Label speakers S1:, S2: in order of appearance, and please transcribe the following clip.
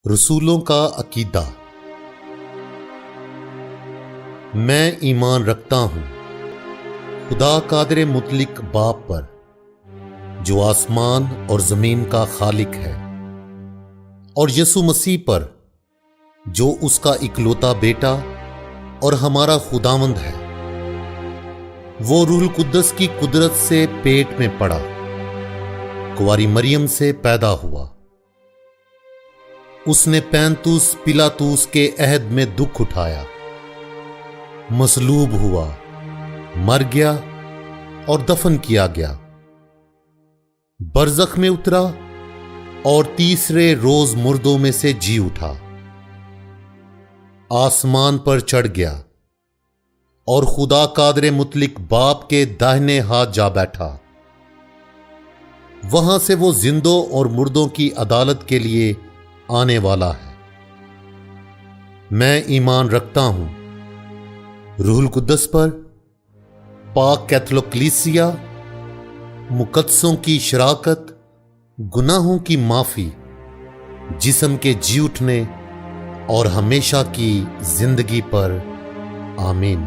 S1: رسولوں کا عقیدہ۔ میں ایمان رکھتا ہوں خدا قادر مطلق باپ پر، جو آسمان اور زمین کا خالق ہے، اور یسوع مسیح پر، جو اس کا اکلوتا بیٹا اور ہمارا خداوند ہے۔ وہ روح القدس کی قدرت سے پیٹ میں پڑا، کنواری مریم سے پیدا ہوا۔ اس نے پینتوس پلاطوس کے عہد میں دکھ اٹھایا، مصلوب ہوا، مر گیا اور دفن کیا گیا، برزخ میں اترا اور تیسرے روز مردوں میں سے جی اٹھا، آسمان پر چڑھ گیا اور خدا قادر مطلق باپ کے داہنے ہاتھ جا بیٹھا۔ وہاں سے وہ زندوں اور مردوں کی عدالت کے لیے آنے والا ہے۔ میں ایمان رکھتا ہوں روح القدس پر، پاک کیتھولک کلیسیا، مقدسوں کی شراکت، گناہوں کی معافی، جسم کے جی اٹھنے اور ہمیشہ کی زندگی پر۔ آمین۔